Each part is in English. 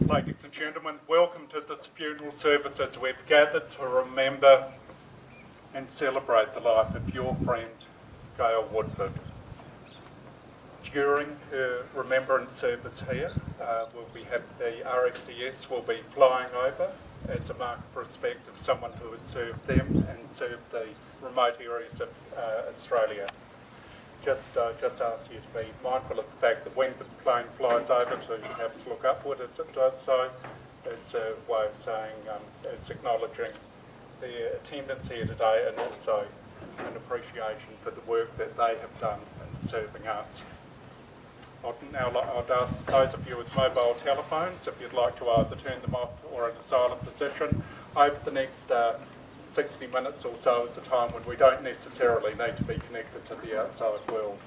Ladies and gentlemen, welcome to this funeral service as we've gathered to remember and celebrate the life of your friend, Gayle Woodford. During her remembrance service here, the RFDS will be flying over as a mark of respect of someone who has served them and served the remote areas of Australia. Just ask you to be mindful of the fact that when the plane flies over, to perhaps look upward as it does so, as a way of saying, as acknowledging their attendance here today and also an appreciation for the work that they have done in serving us. I'd ask those of you with mobile telephones if you'd like to either turn them off or in a silent position. Over the next 60 minutes or so is a time when we don't necessarily need to be connected to the outside world.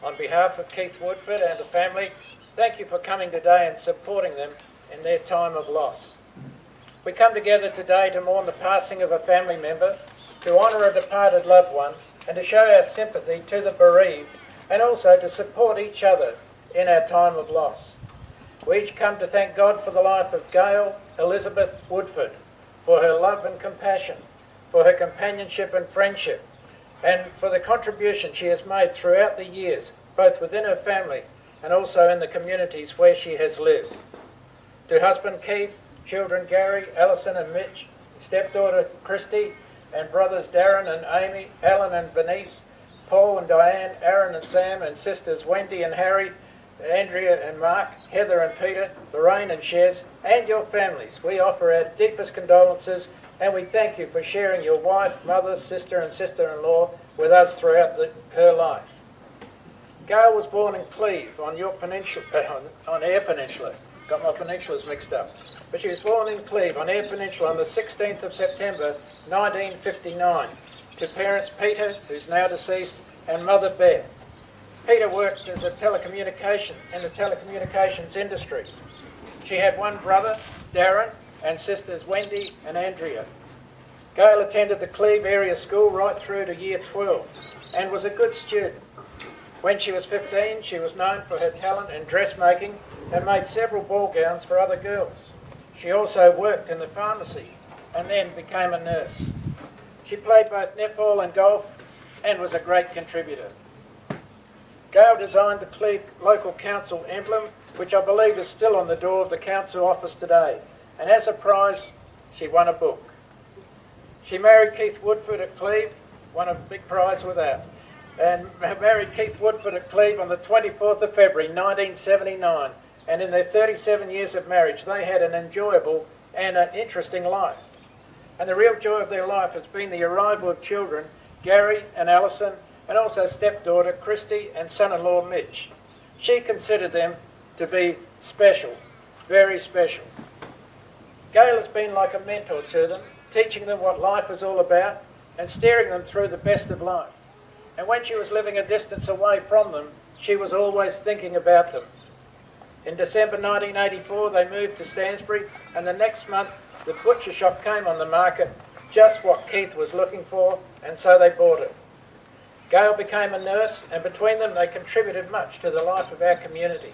On behalf of Keith Woodford and the family, thank you for coming today and supporting them in their time of loss. We come together today to mourn the passing of a family member, to honour a departed loved one, and to show our sympathy to the bereaved, and also to support each other in our time of loss. We each come to thank God for the life of Gayle Elizabeth Woodford, for her love and compassion, for her companionship and friendship, and for the contribution she has made throughout the years, both within her family and also in the communities where she has lived. To husband Keith, children Gary, Alison and Mitch, stepdaughter Christy, and brothers Darren and Amy, Alan and Bernice, Paul and Diane, Aaron and Sam, and sisters Wendy and Harry, Andrea and Mark, Heather and Peter, Lorraine and Shez, and your families, we offer our deepest condolences, and we thank you for sharing your wife, mother, sister and sister-in-law with us throughout her life. Gayle was born in Cleve on Eyre Peninsula. Got my peninsulas mixed up. But she was born in Cleve on Eyre Peninsula on the 16th of September 1959 to parents Peter, who's now deceased, and mother Beth. Peter worked as in the telecommunications industry. She had one brother, Darren, and sisters Wendy and Andrea. Gayle attended the Cleve area school right through to year 12 and was a good student. When she was 15, she was known for her talent in dressmaking and made several ball gowns for other girls. She also worked in the pharmacy and then became a nurse. She played both netball and golf and was a great contributor. Gayle designed the Cleve local council emblem, which I believe is still on the door of the council office today. And as a prize, she won a book. She married Keith Woodford at Cleve, won a big prize with that, and married Keith Woodford at Cleve on the 24th of February 1979. And in their 37 years of marriage, they had an enjoyable and an interesting life. And the real joy of their life has been the arrival of children, Gary and Alison, and also stepdaughter Christy and son-in-law Mitch. She considered them to be special, very special. Gayle has been like a mentor to them, teaching them what life is all about and steering them through the best of life. And when she was living a distance away from them, she was always thinking about them. In December 1984, they moved to Stansbury, and the next month, the butcher shop came on the market, just what Keith was looking for, and so they bought it. Gayle became a nurse, and between them, they contributed much to the life of our community.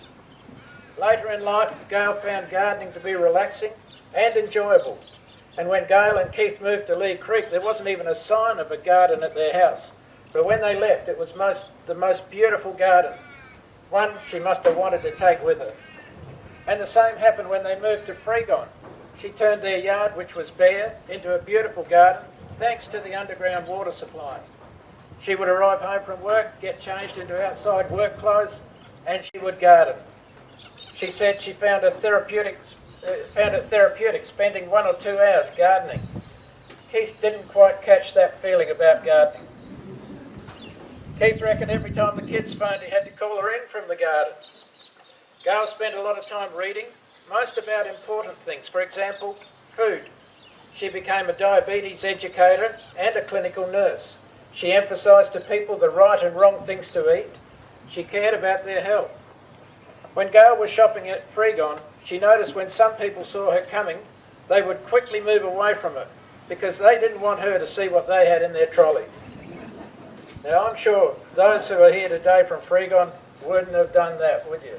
Later in life, Gayle found gardening to be relaxing and enjoyable. And when Gayle and Keith moved to Lee Creek, there wasn't even a sign of a garden at their house. But when they left, it was the most beautiful garden. One she must have wanted to take with her. And the same happened when they moved to Freegon. She turned their yard, which was bare, into a beautiful garden, thanks to the underground water supply. She would arrive home from work, get changed into outside work clothes, and she would garden. She said she found it therapeutic spending 1 or 2 hours gardening. Keith didn't quite catch that feeling about gardening. Keith reckoned every time the kids phoned he had to call her in from the garden. Gayle spent a lot of time reading, most about important things, for example, food. She became a diabetes educator and a clinical nurse. She emphasised to people the right and wrong things to eat. She cared about their health. When Gayle was shopping at Freegon, she noticed when some people saw her coming, they would quickly move away from her because they didn't want her to see what they had in their trolley. Now, I'm sure those who are here today from Freegon wouldn't have done that, would you?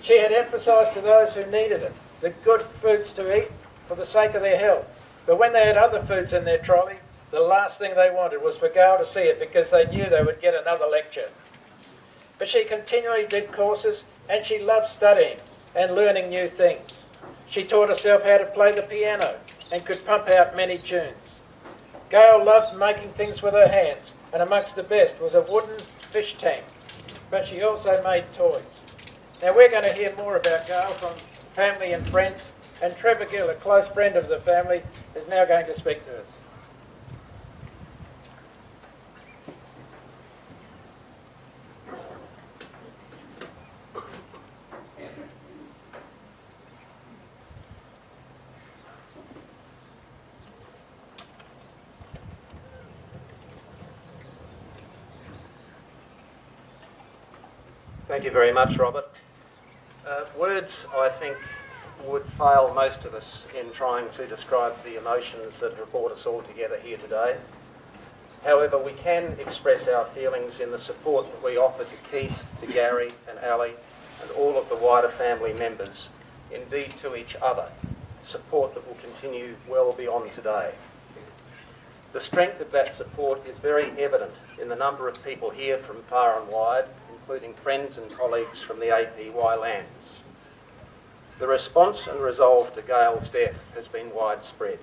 She had emphasised to those who needed it the good foods to eat for the sake of their health. But when they had other foods in their trolley, the last thing they wanted was for Gayle to see it because they knew they would get another lecture. But she continually did courses and she loved studying and learning new things. She taught herself how to play the piano and could pump out many tunes. Gayle loved making things with her hands, and amongst the best was a wooden fish tank, but she also made toys. Now we're going to hear more about Gayle from family and friends, and Trevor Gill, a close friend of the family, is now going to speak to us. Thank you very much, Robert. Words, I think, would fail most of us in trying to describe the emotions that have brought us all together here today. However, we can express our feelings in the support that we offer to Keith, to Gary and Ali and all of the wider family members, indeed to each other, support that will continue well beyond today. The strength of that support is very evident in the number of people here from far and wide, including friends and colleagues from the APY lands. The response and resolve to Gayle's death has been widespread,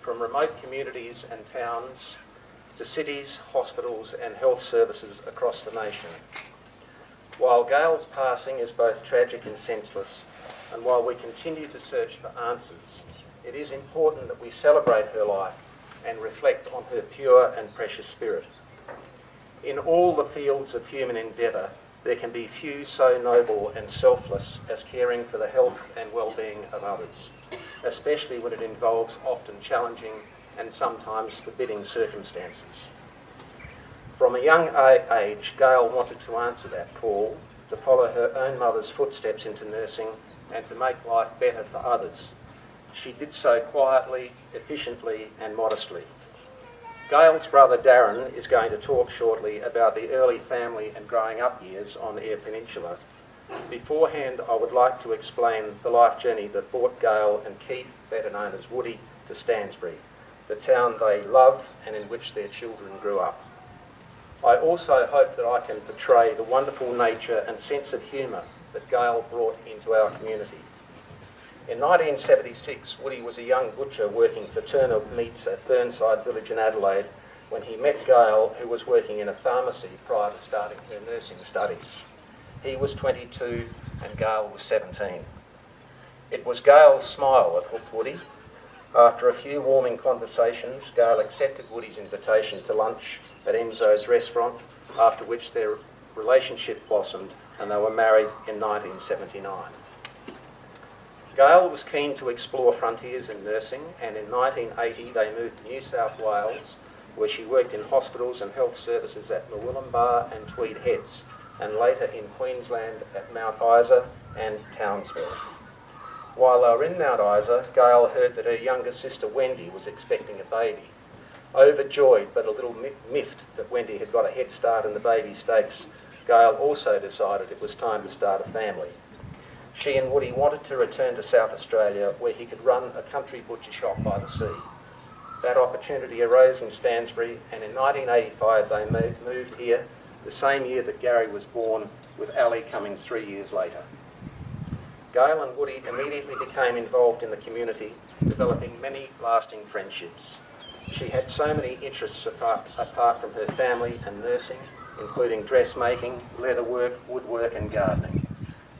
from remote communities and towns to cities, hospitals and health services across the nation. While Gayle's passing is both tragic and senseless, and while we continue to search for answers, it is important that we celebrate her life and reflect on her pure and precious spirit. In all the fields of human endeavour, there can be few so noble and selfless as caring for the health and well-being of others, especially when it involves often challenging and sometimes forbidding circumstances. From a young age, Gayle wanted to answer that call, to follow her own mother's footsteps into nursing and to make life better for others. She did so quietly, efficiently and modestly. Gayle's brother Darren is going to talk shortly about the early family and growing up years on Eyre Peninsula. Beforehand, I would like to explain the life journey that brought Gayle and Keith, better known as Woody, to Stansbury, the town they love and in which their children grew up. I also hope that I can portray the wonderful nature and sense of humour that Gayle brought into our community. In 1976, Woody was a young butcher working for Turner Meats at Burnside Village in Adelaide when he met Gayle, who was working in a pharmacy prior to starting her nursing studies. He was 22 and Gayle was 17. It was Gayle's smile that hooked Woody. After a few warming conversations, Gayle accepted Woody's invitation to lunch at Enzo's restaurant, after which their relationship blossomed and they were married in 1979. Gayle was keen to explore frontiers in nursing, and in 1980 they moved to New South Wales, where she worked in hospitals and health services at Murwillumbah and Tweed Heads, and later in Queensland at Mount Isa and Townsville. While they were in Mount Isa, Gayle heard that her younger sister Wendy was expecting a baby. Overjoyed but a little miffed that Wendy had got a head start in the baby stakes, Gayle also decided it was time to start a family. She and Woody wanted to return to South Australia, where he could run a country butcher shop by the sea. That opportunity arose in Stansbury, and in 1985 they moved here, the same year that Gary was born, with Ali coming 3 years later. Gayle and Woody immediately became involved in the community, developing many lasting friendships. She had so many interests apart from her family and nursing, including dressmaking, leatherwork, woodwork and gardening.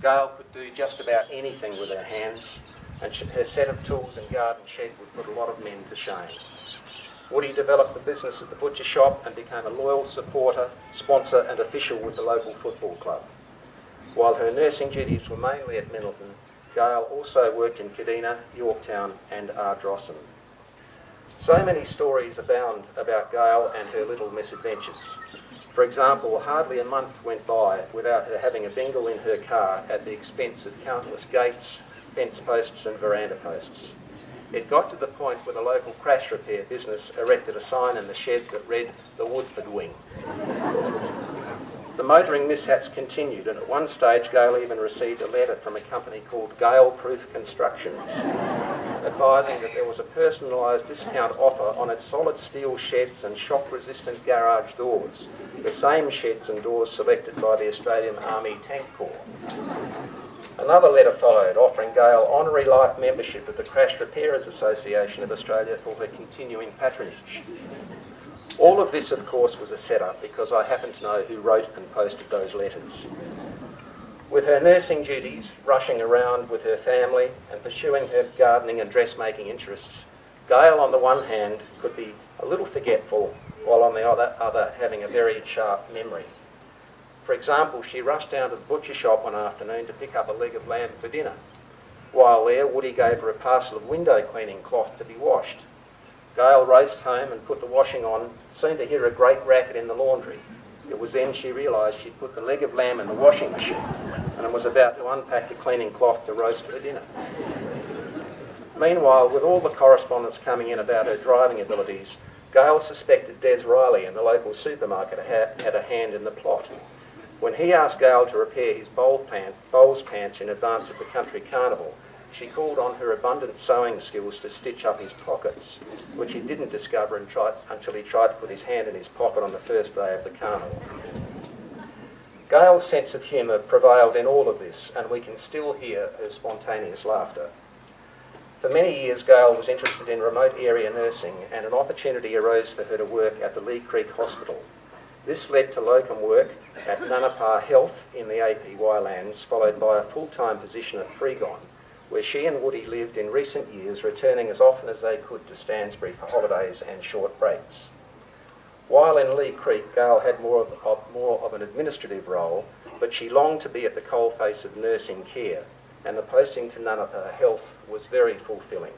Gayle could do just about anything with her hands, and her set of tools and garden shed would put a lot of men to shame. Woody developed the business at the butcher shop and became a loyal supporter, sponsor and official with the local football club. While her nursing duties were mainly at Middleton, Gayle also worked in Kadina, Yorktown and Ardrossan. So many stories abound about Gayle and her little misadventures. For example, hardly a month went by without her having a bingle in her car at the expense of countless gates, fence posts and veranda posts. It got to the point where the local crash repair business erected a sign in the shed that read, "The Woodford Wing." The motoring mishaps continued, and at one stage Gayle even received a letter from a company called Gayle Proof Constructions, advising that there was a personalised discount offer on its solid steel sheds and shock-resistant garage doors, the same sheds and doors selected by the Australian Army Tank Corps. Another letter followed, offering Gayle honorary life membership of the Crash Repairers Association of Australia for her continuing patronage. All of this, of course, was a setup because I happen to know who wrote and posted those letters. With her nursing duties, rushing around with her family and pursuing her gardening and dressmaking interests, Gayle, on the one hand, could be a little forgetful, while on the other having a very sharp memory. For example, she rushed down to the butcher shop one afternoon to pick up a leg of lamb for dinner. While there, Woody gave her a parcel of window cleaning cloth to be washed. Gayle raced home and put the washing on, soon to hear a great racket in the laundry. It was then she realised she'd put the leg of lamb in the washing machine and was about to unpack the cleaning cloth to roast for dinner. Meanwhile, with all the correspondence coming in about her driving abilities, Gayle suspected Des Riley in the local supermarket had a hand in the plot. When he asked Gayle to repair his bowls pants in advance of the country carnival, she called on her abundant sewing skills to stitch up his pockets, which he didn't discover until he tried to put his hand in his pocket on the first day of the carnival. Gayle's sense of humour prevailed in all of this, and we can still hear her spontaneous laughter. For many years, Gayle was interested in remote area nursing, and an opportunity arose for her to work at the Lee Creek Hospital. This led to locum work at Nunapah Health in the APY lands, followed by a full-time position at Freegon, where she and Woody lived in recent years, returning as often as they could to Stansbury for holidays and short breaks. While in Lee Creek, Gayle had more of an administrative role, but she longed to be at the coalface of nursing care, and the posting to Nunapah Health was very fulfilling.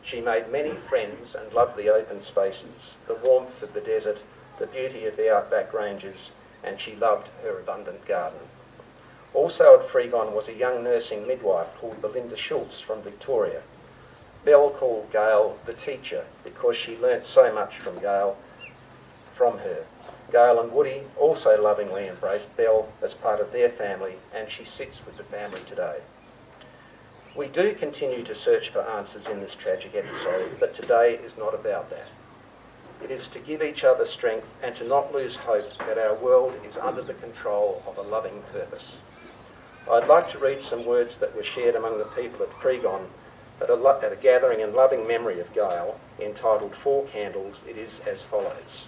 She made many friends and loved the open spaces, the warmth of the desert, the beauty of the outback ranges, and she loved her abundant garden. Also at Freegon was a young nursing midwife called Belinda Schultz from Victoria. Belle called Gayle the teacher because she learnt so much from her. Gayle and Woody also lovingly embraced Belle as part of their family, and she sits with the family today. We do continue to search for answers in this tragic episode, but today is not about that. It is to give each other strength and to not lose hope that our world is under the control of a loving purpose. I'd like to read some words that were shared among the people at Freegon at a gathering in loving memory of Gayle, entitled 4 Candles. It is as follows.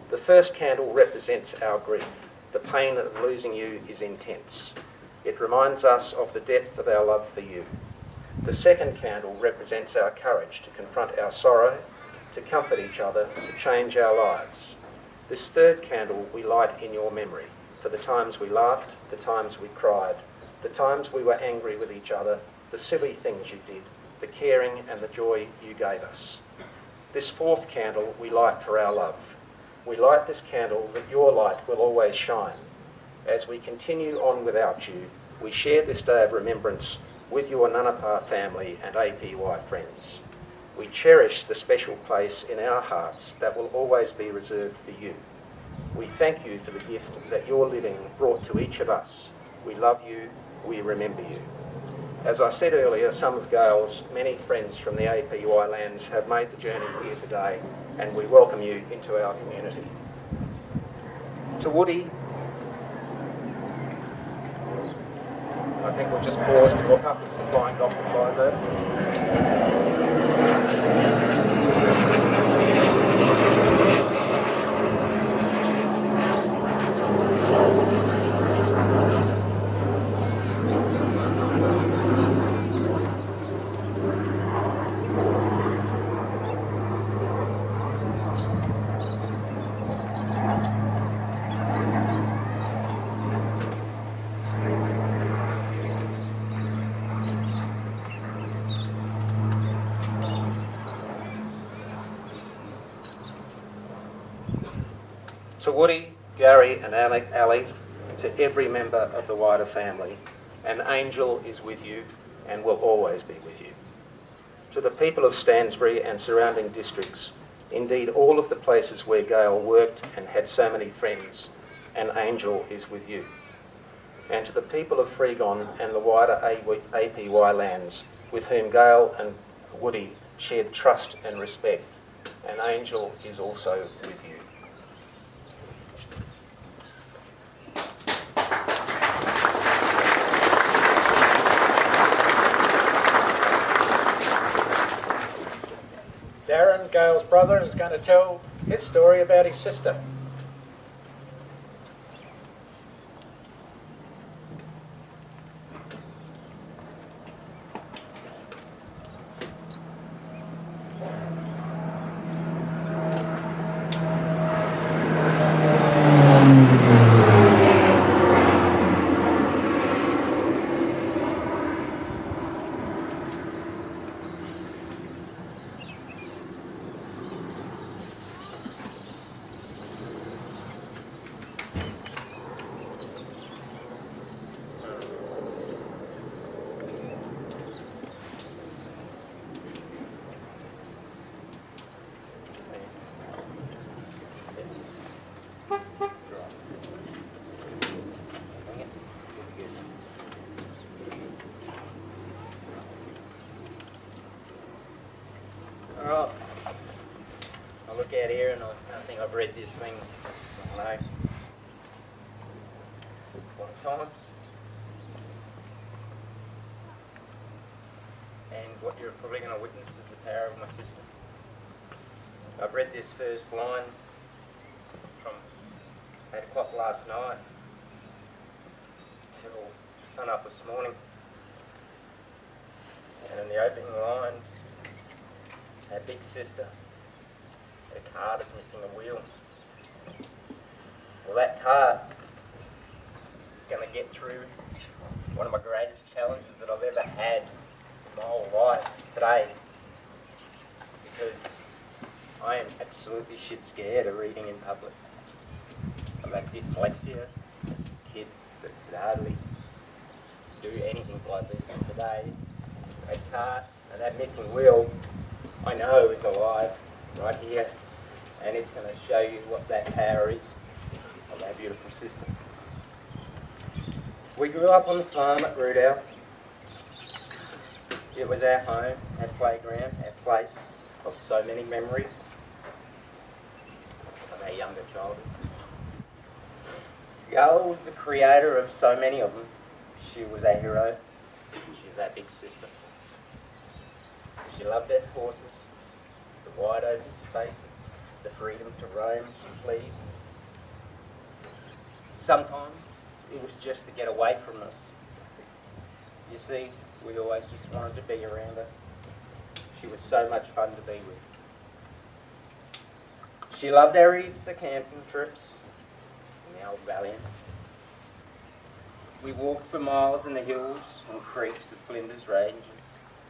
The first candle represents our grief. The pain of losing you is intense. It reminds us of the depth of our love for you. The second candle represents our courage to confront our sorrow, to comfort each other, to change our lives. This third candle we light in your memory, for the times we laughed, the times we cried, the times we were angry with each other, the silly things you did, the caring and the joy you gave us. This fourth candle we light for our love. We light this candle that your light will always shine. As we continue on without you, we share this day of remembrance with your Nunapah family and APY friends. We cherish the special place in our hearts that will always be reserved for you. We thank you for the gift that your living brought to each of us. We love you, we remember you. As I said earlier, some of Gayle's many friends from the APY lands have made the journey here today, and we welcome you into our community. To Woody, I think we'll just pause to look up as the flying doctor flies over. To Woody, Gary and Ali, to every member of the wider family, an angel is with you and will always be with you. To the people of Stansbury and surrounding districts, indeed all of the places where Gayle worked and had so many friends, an angel is with you. And to the people of Freegon and the wider APY lands, with whom Gayle and Woody shared trust and respect, an angel is also with you. Darren, Gayle's brother, is going to tell his story about his sister. Alright, I look out here and I think I've read this thing, I don't know, a lot of times. And what you're probably going to witness is the power of my sister. I've read this first line from 8 o'clock last night till sun up this morning. And in the opening lines, our big sister, her cart is missing a wheel. Well, that cart is going to get through one of my greatest challenges that I've ever had in my whole life today, because I am absolutely shit scared of reading in public. I've had dyslexia as a kid that could hardly do anything like this. And today, that cart and that missing wheel, I know is alive right here, and it's going to show you what that power is of our beautiful system. We grew up on the farm at Rudale. It was our home, our playground, our place of so many memories of our younger childhood. Gayle was the creator of so many of them. She was our hero. She was our big sister. She loved her horses, the wide open spaces, the freedom to roam and please. Sometimes it was just to get away from us. You see, we always just wanted to be around her. She was so much fun to be with. She loved our Easter camping trips in the old Valiant. We walked for miles in the hills and creeks of Flinders Ranges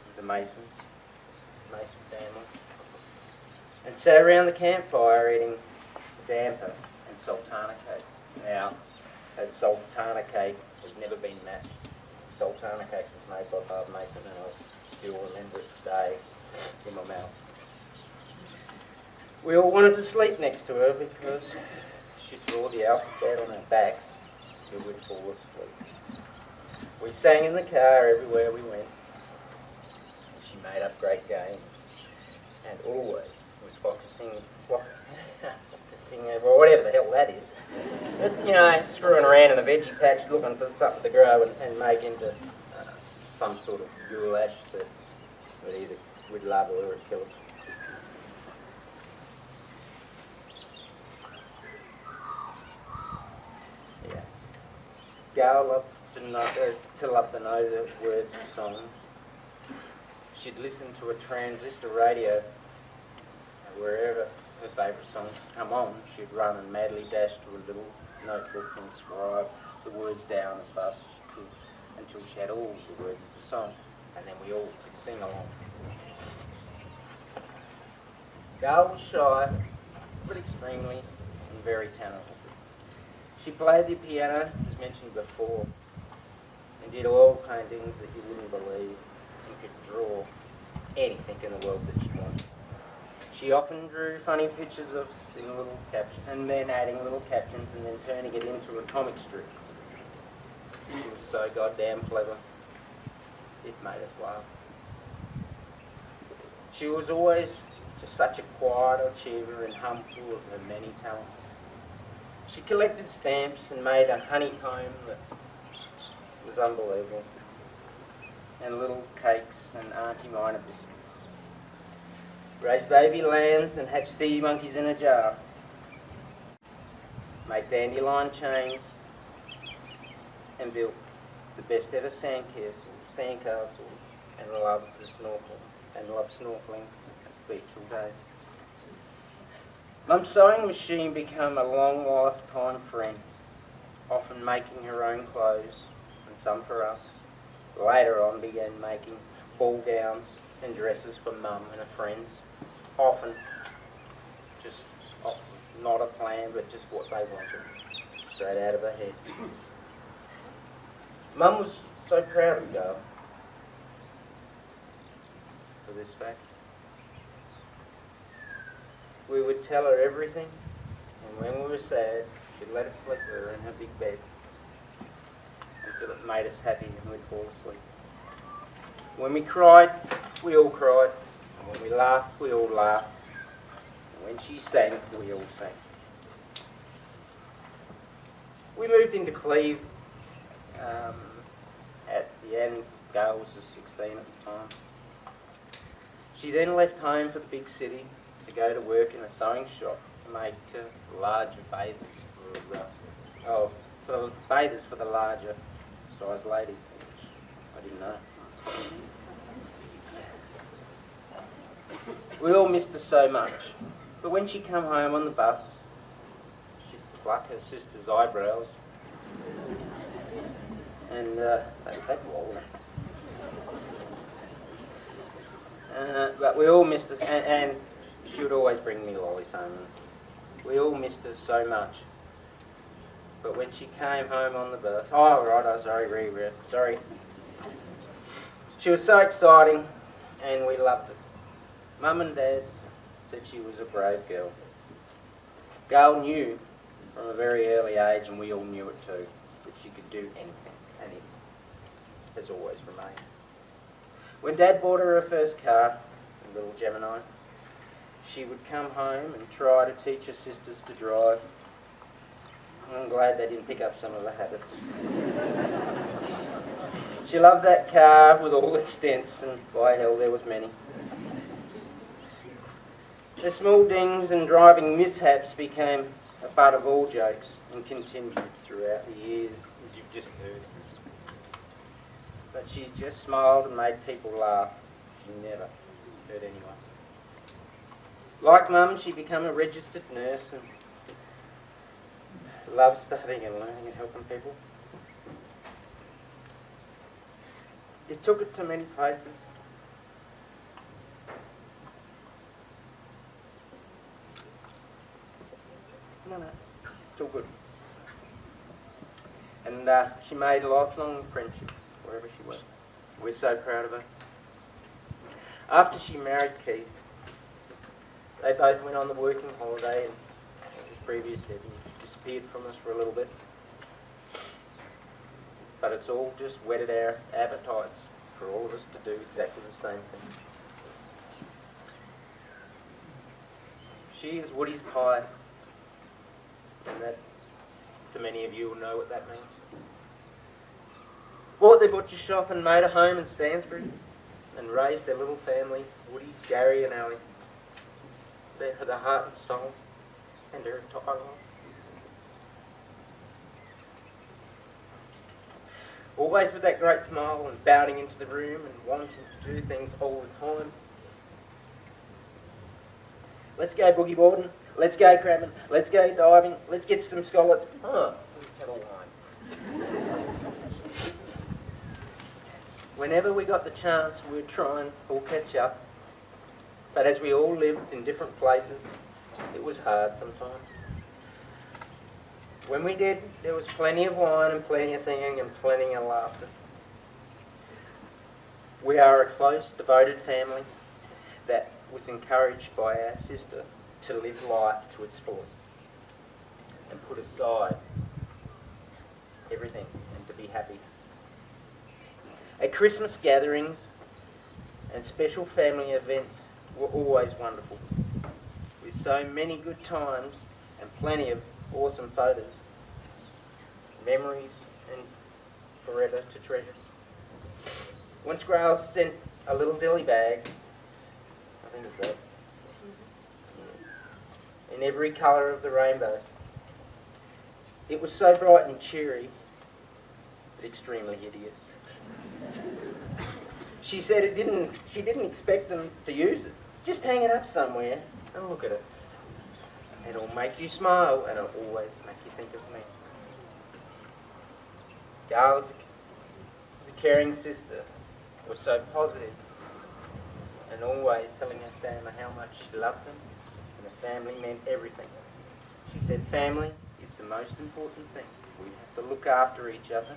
with the Mason family, and sat around the campfire eating damper and sultana cake. Now, that sultana cake has never been matched. Sultana cake was made by Bob Mason, and I still remember it today in my mouth. We all wanted to sleep next to her because she'd draw the alphabet on our backs so we'd fall asleep. We sang in the car everywhere we went. She made up great games, and always was focusing, or whatever the hell that is. But, you know, screwing around in a veggie patch looking for something to grow and make into some sort of goulash that either we'd love or would kill us. Yeah. Gayle loved to love to know the words of songs. She'd listen to a transistor radio, and wherever her favourite songs come on, she'd run and madly dash to a little notebook and scribe the words down as fast as she could until she had all the words of the song, and then we all could sing along. Gayle was shy, but extremely and very talented. She played the piano, as mentioned before, and did oil paintings that you wouldn't believe, and could draw anything in the world that she wanted. She often drew funny pictures of us in a little caption, and then adding little captions and then turning it into a comic strip. She was so goddamn clever. It made us laugh. She was always just such a quiet achiever and humble of her many talents. She collected stamps and made a honeycomb that was unbelievable, and little cakes and Auntie Minor biscuits. Raised baby lambs and hatched sea monkeys in a jar. Made dandelion chains and built the best ever sandcastle and loved the snorkel and loved snorkeling at the beach all day. Mum's sewing machine became a long lifetime friend, often making her own clothes and some for us. Later on began making ball gowns and dresses for Mum and her friends, often just not a plan but just what they wanted, straight out of her head. Mum was so proud of Gayle for this fact. We would tell her everything, and when we were sad, she'd let us sleep with her in her big bed until it made us happy and we'd fall asleep. When we cried, we all cried, and when we laughed, we all laughed, and when she sang, we all sang. We moved into Cleve at the end. Gayle was just 16 at the time. She then left home for the big city to go to work in a sewing shop to make larger bathers for the bathers for the larger size ladies, which I didn't know. We all missed her so much, but when she come home on the bus, she'd pluck her sister's eyebrows, and they'd take a while. But we all missed her, and she would always bring me lollies home. We all missed her so much. But when she came home on the bus, sorry. She was so exciting, and we loved it. Mum and Dad said she was a brave girl. Gayle knew from a very early age, and we all knew it too, that she could do anything, and it has always remained. When Dad bought her first car, a little Gemini, she would come home and try to teach her sisters to drive. I'm glad they didn't pick up some of the habits. She loved that car with all its dents, and by hell there was many. The small dings and driving mishaps became a butt of all jokes and continued throughout the years, as you've just heard. But she just smiled and made people laugh. She never hurt anyone. Like Mum, she became a registered nurse and loved studying and learning and helping people. It took it to many places. No, it's all good. And she made lifelong friendships wherever she went. We're so proud of her. After she married Keith, they both went on the working holiday, and as previous said, he disappeared from us for a little bit. But it's all just whetted our appetites for all of us to do exactly the same thing. She is Woody's pie, and that, to many of you, will know what that means. Bought their butcher shop and made a home in Stansbury, and raised their little family, Woody, Gary and Ali. They're her heart and soul, and her entire life. Always with that great smile and bounding into the room and wanting to do things all the time. Let's go boogie boarding, let's go crabbing, let's go diving, let's get some scallops. Let's have a wine. Whenever we got the chance, we'd try and all catch up. But as we all lived in different places, it was hard sometimes. When we did, there was plenty of wine and plenty of singing and plenty of laughter. We are a close, devoted family that was encouraged by our sister to live life to its fullest and put aside everything and to be happy. At Christmas gatherings and special family events were always wonderful, with so many good times and plenty of awesome photos, memories and forever to treasure. Once Gayle sent a little dilly bag, I think it's that, in every colour of the rainbow. It was so bright and cheery, but extremely hideous. She said she didn't expect them to use it. Just hang it up somewhere and look at it. It'll make you smile and it'll always make you think of me. Gayle was a caring sister, was so positive and always telling her family how much she loved them and the family meant everything. She said, family, it's the most important thing. We have to look after each other.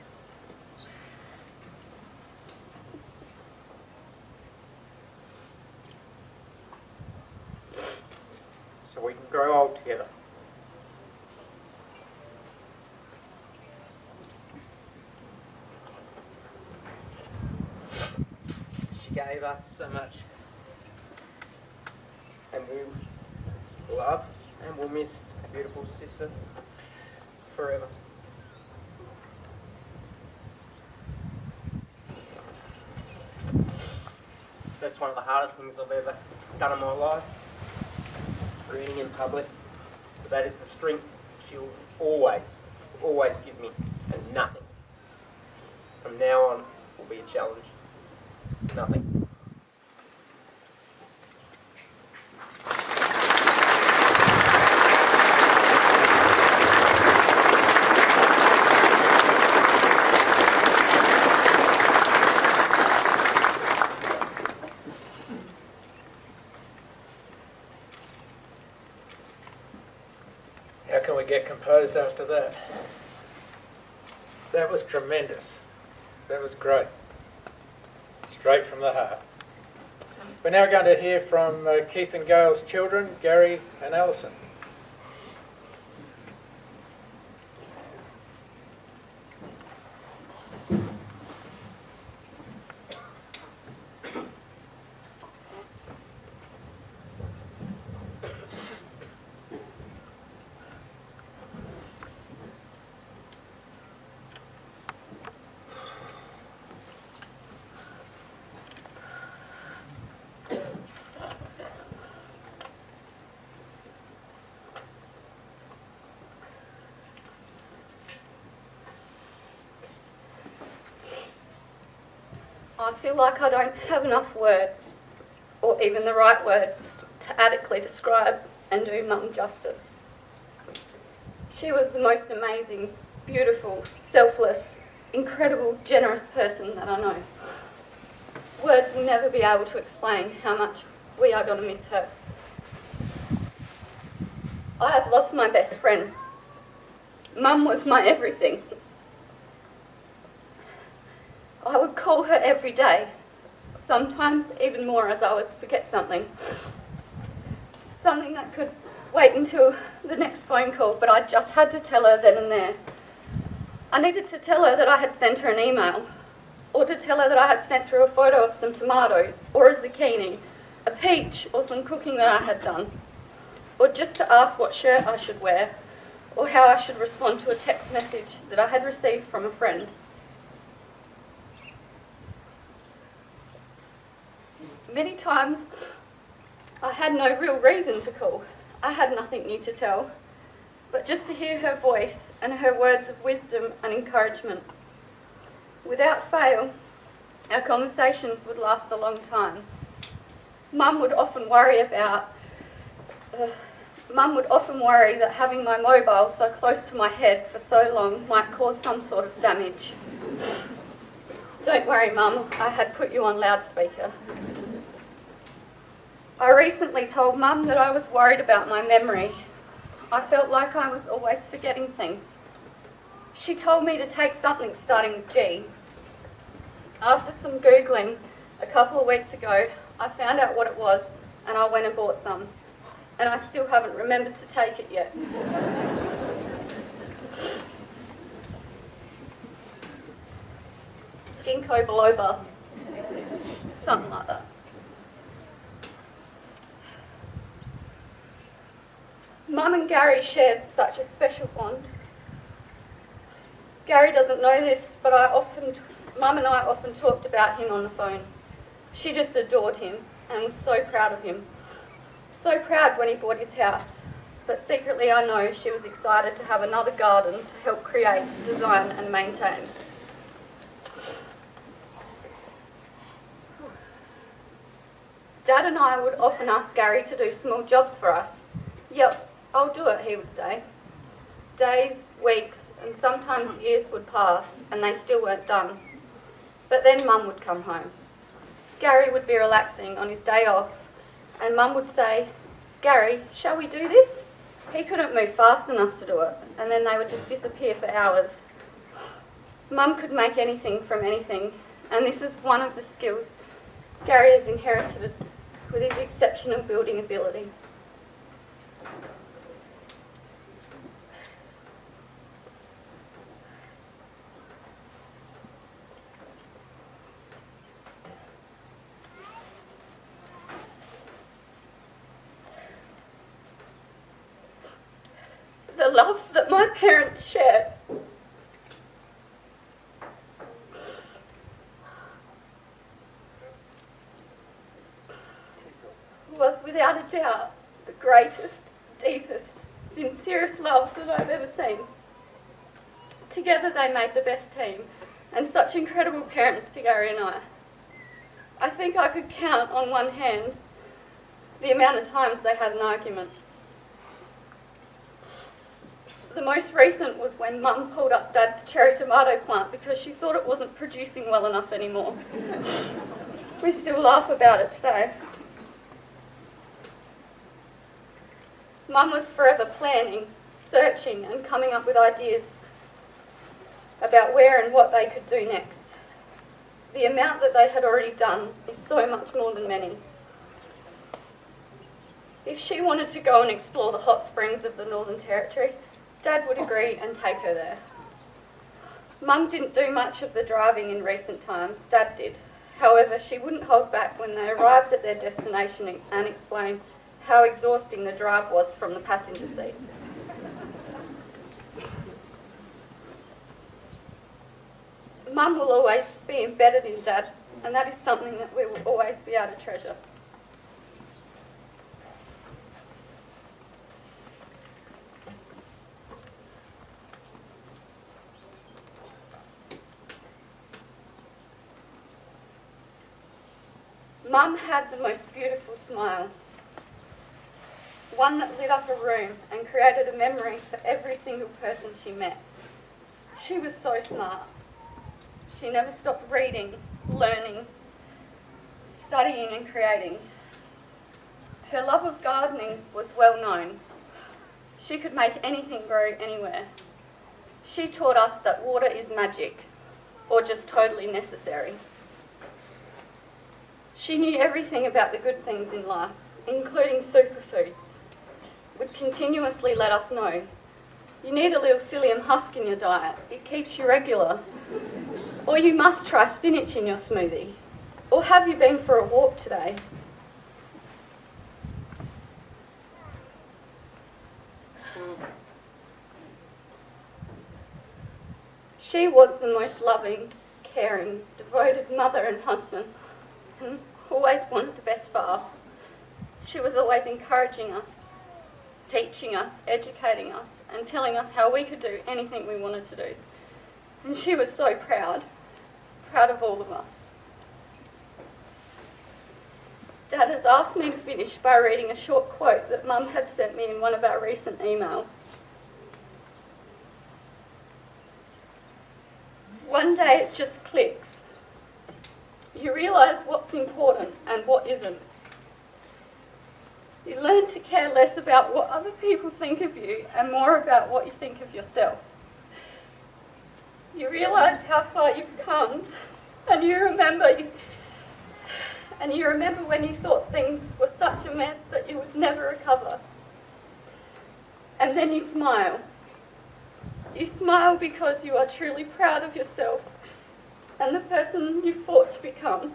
So we can grow old together. She gave us so much, and we love and will miss a beautiful sister forever. That's one of the hardest things I've ever done in my life, reading in public. But that is the strength she'll always give me, and nothing from now on will be a challenge. Nothing. How can we get composed after that? That was tremendous. That was great. Straight from the heart. We're now going to hear from Keith and Gayle's children, Gary and Alison. I feel like I don't have enough words, or even the right words, to adequately describe and do Mum justice. She was the most amazing, beautiful, selfless, incredible, generous person that I know. Words will never be able to explain how much we are going to miss her. I have lost my best friend. Mum was my everything. I would call her every day, sometimes even more as I would forget something. Something that could wait until the next phone call, but I just had to tell her then and there. I needed to tell her that I had sent her an email, or to tell her that I had sent through a photo of some tomatoes, or a zucchini, a peach, or some cooking that I had done, or just to ask what shirt I should wear, or how I should respond to a text message that I had received from a friend. Many times, I had no real reason to call. I had nothing new to tell, but just to hear her voice and her words of wisdom and encouragement. Without fail, our conversations would last a long time. Mum would often worry that having my mobile so close to my head for so long might cause some sort of damage. Don't worry, Mum, I had put you on loudspeaker. I recently told Mum that I was worried about my memory. I felt like I was always forgetting things, She told me to take something starting with G. After some Googling a couple of weeks ago, I found out what it was and I went and bought some. And I still haven't remembered to take it yet. Ginkgo biloba. Something like that. Mum and Gary shared such a special bond. Gary doesn't know this, but Mum and I often talked about him on the phone. She just adored him and was so proud of him. So proud when he bought his house, but secretly I know she was excited to have another garden to help create, design and maintain. Dad and I would often ask Gary to do small jobs for us. Yep, I'll do it, he would say. Days, weeks, and sometimes years would pass and they still weren't done. But then Mum would come home. Gary would be relaxing on his day off and Mum would say, "Gary, shall we do this?" He couldn't move fast enough to do it and then they would just disappear for hours. Mum could make anything from anything, and this is one of the skills Gary has inherited with his exceptional building ability. The love that my parents shared was without a doubt the greatest, deepest, sincerest love that I've ever seen. Together they made the best team and such incredible parents to Gary and I. I think I could count on one hand the amount of times they had an argument. The most recent was when Mum pulled up Dad's cherry tomato plant because she thought it wasn't producing well enough anymore. We still laugh about it today. Mum was forever planning, searching and coming up with ideas about where and what they could do next. The amount that they had already done is so much more than many. If she wanted to go and explore the hot springs of the Northern Territory, Dad would agree and take her there. Mum didn't do much of the driving in recent times, Dad did. However, she wouldn't hold back when they arrived at their destination and explain how exhausting the drive was from the passenger seat. Mum will always be embedded in Dad, and that is something that we will always be able to treasure. Mum had the most beautiful smile, one that lit up a room and created a memory for every single person she met. She was so smart. She never stopped reading, learning, studying and creating. Her love of gardening was well known. She could make anything grow anywhere. She taught us that water is magic, or just totally necessary. She knew everything about the good things in life, including superfoods. Would continuously let us know, you need a little psyllium husk in your diet, it keeps you regular. Or you must try spinach in your smoothie. Or have you been for a walk today? She was the most loving, caring, devoted mother and husband, and always wanted the best for us. She was always encouraging us, teaching us, educating us, and telling us how we could do anything we wanted to do. And she was so proud of all of us. Dad has asked me to finish by reading a short quote that Mum had sent me in one of our recent emails. One day it just clicks. You realise what's important and what isn't. You learn to care less about what other people think of you and more about what you think of yourself. you realise how far you've come, and you remember when you thought things were such a mess that you would never recover. And then you smile. You smile because you are truly proud of yourself and the person you fought to become.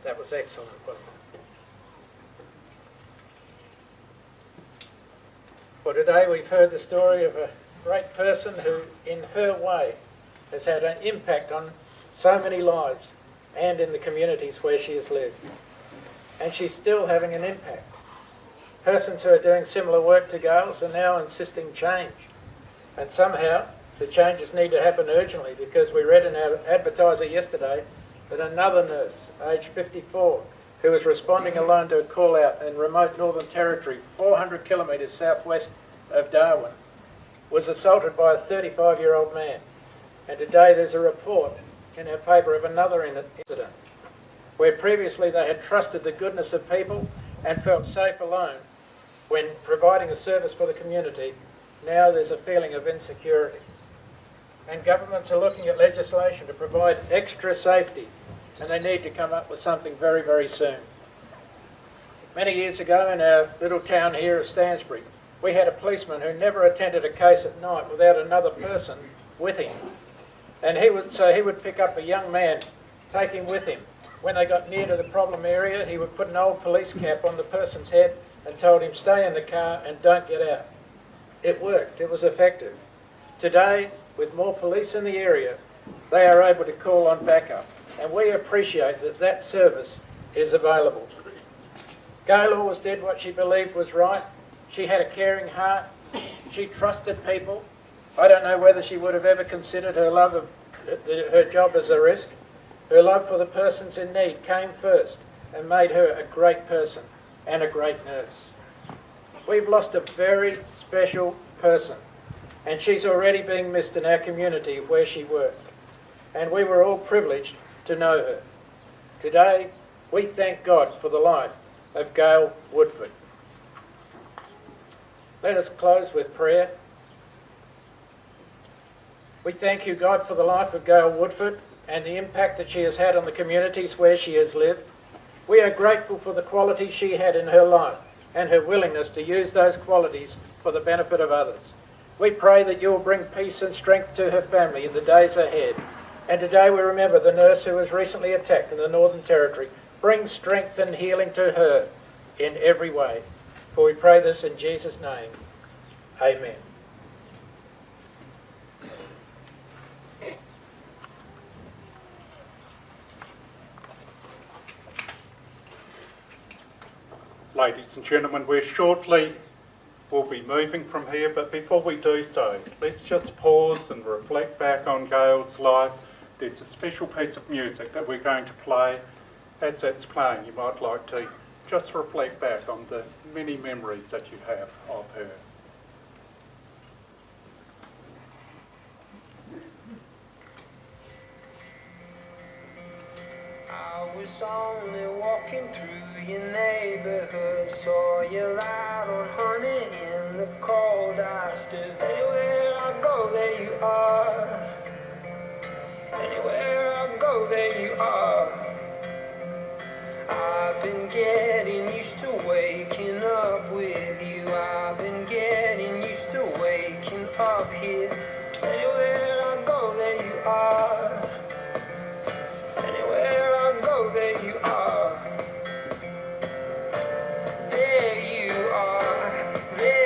That was excellent, wasn't it? For today we've heard the story of a great person who, in her way, has had an impact on so many lives and in the communities where she has lived. And she's still having an impact. Persons who are doing similar work to Gayle's are now insisting change. And somehow the changes need to happen urgently, because we read in our advertiser yesterday that another nurse, aged 54, who was responding alone to a call out in remote Northern Territory, 400 kilometres southwest of Darwin, was assaulted by a 35-year-old man. And today there's a report in our paper of another incident, where previously they had trusted the goodness of people and felt safe alone when providing a service for the community. Now there's a feeling of insecurity. And governments are looking at legislation to provide extra safety, and they need to come up with something very, very soon. Many years ago in our little town here of Stansbury, we had a policeman who never attended a case at night without another person with him. And he would pick up a young man, take him with him. When they got near to the problem area, he would put an old police cap on the person's head and told him, stay in the car and don't get out. It worked, it was effective. Today, with more police in the area, they are able to call on backup, and we appreciate that that service is available. Gayle always did what she believed was right. She had a caring heart. She trusted people. I don't know whether she would have ever considered her love of her job as a risk. Her love for the persons in need came first and made her a great person and a great nurse. We've lost a very special person, and she's already being missed in our community where she worked. And we were all privileged to know her. Today, we thank God for the life of Gayle Woodford. Let us close with prayer. We thank you, God, for the life of Gayle Woodford and the impact that she has had on the communities where she has lived. We are grateful for the qualities she had in her life and her willingness to use those qualities for the benefit of others. We pray that you will bring peace and strength to her family in the days ahead. And today we remember the nurse who was recently attacked in the Northern Territory. Bring strength and healing to her in every way. For we pray this in Jesus' name. Amen. Ladies and gentlemen, we're shortly will be moving from here, but before we do so, let's just pause and reflect back on Gayle's life. There's a special piece of music that we're going to play. As that's playing, you might like to just reflect back on the many memories that you have of her. I was only walking through your neighborhood, saw you out on honey in the cold. I stood anywhere I go, there you are. Anywhere I go, there you are. I've been getting used to waking up with you. I've been getting used to waking up here. Anywhere I go, there you are. Anywhere I go, there you are. There you are. There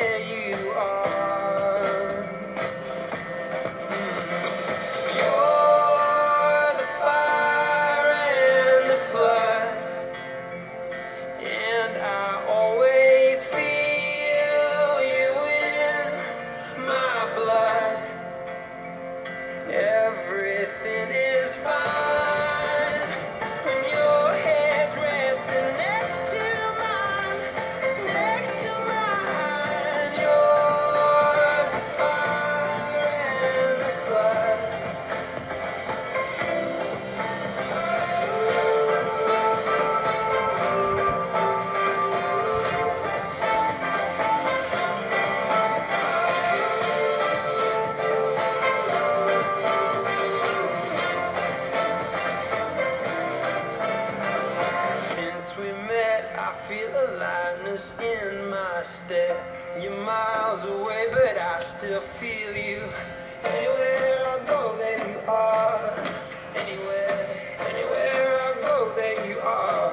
feel you. Anywhere I go, there you are. Anywhere I go, there you are.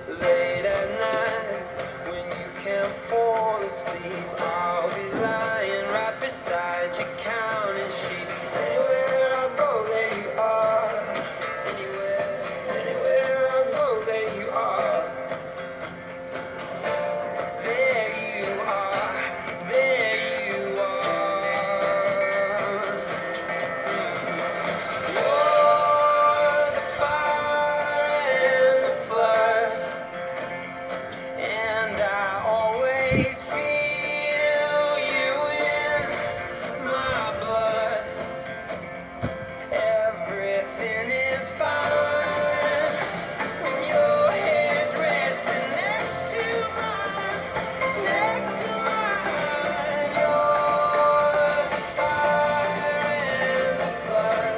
Late at night, when you can't fall asleep, I'll be lying right beside you, counting sheep. Anywhere I go, there you are. Anywhere I go, there you are. There you are. There you are. You're the fire and the flood, and I always feel you in my blood. Everything is fine when your head's resting next to mine, next to mine. You're the fire and the flood.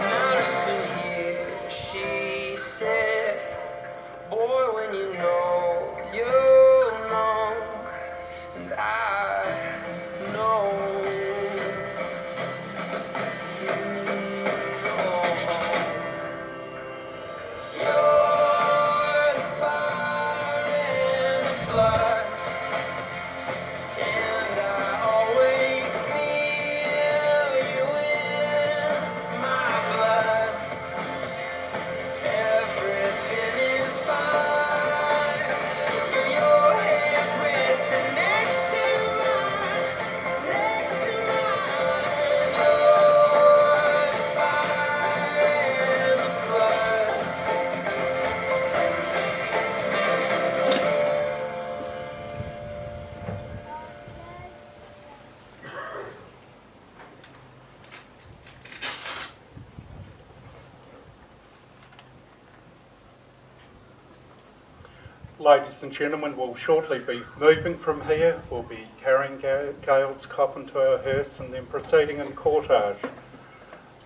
Now listen here, she said, boy, when you know, and I know. You're the fire and the flood, and I always feel you in my blood. Everything is fine when your head resting next to mine, next to mine. You're the fire and the flood. Ladies and gentlemen, we'll shortly be moving from here. We'll be carrying Gayle's coffin to our hearse and then proceeding in cortege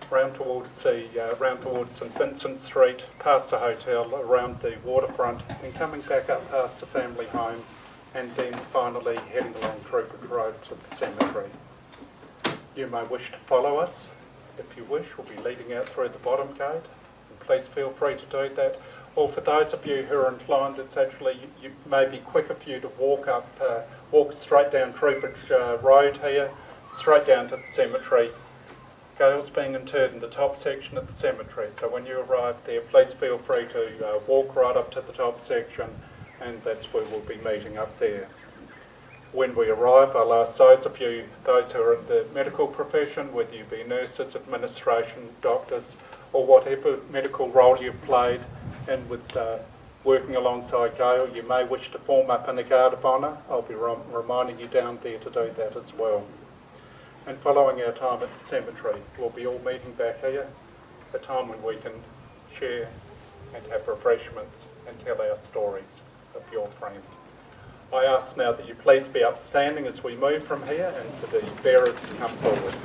round towards St Vincent Street, past the hotel, around the waterfront, and coming back up past the family home, and then finally heading along Woodford Road to the cemetery. You may wish to follow us. If you wish, we'll be leading out through the bottom gate, and please feel free to do that. Or for those of you who are inclined, it's actually, you may be quicker for you to walk straight down Troopage Road here, straight down to the cemetery. Gayle's being interred in the top section of the cemetery, so when you arrive there, please feel free to walk right up to the top section, and that's where we'll be meeting up there. When we arrive, I'll ask those who are in the medical profession, whether you be nurses, administration, doctors, or whatever medical role you've played, and with working alongside Gayle, you may wish to form up in a guard of honour. I'll be reminding you down there to do that as well. And following our time at the cemetery, we'll be all meeting back here, a time when we can share and have refreshments and tell our stories of your friend. I ask now that you please be upstanding as we move from here, and for the bearers to come forward.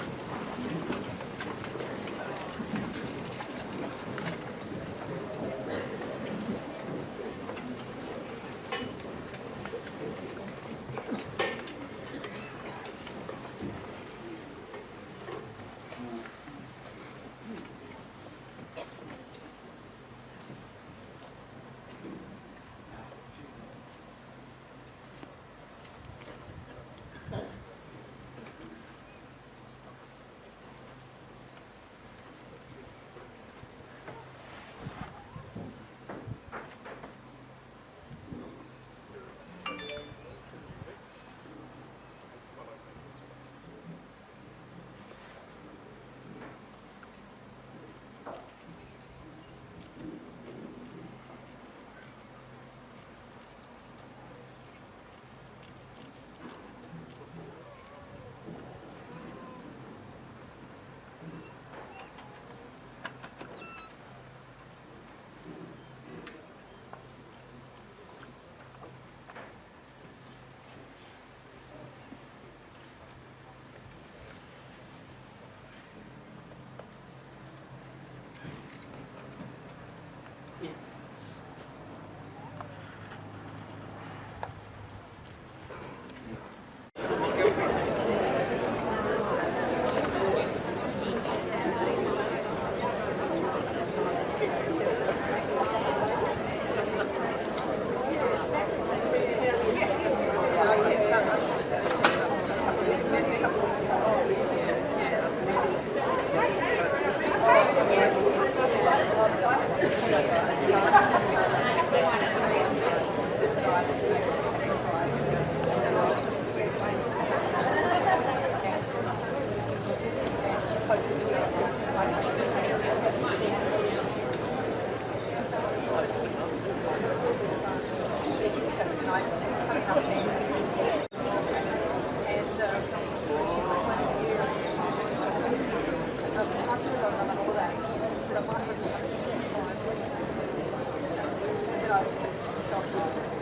know,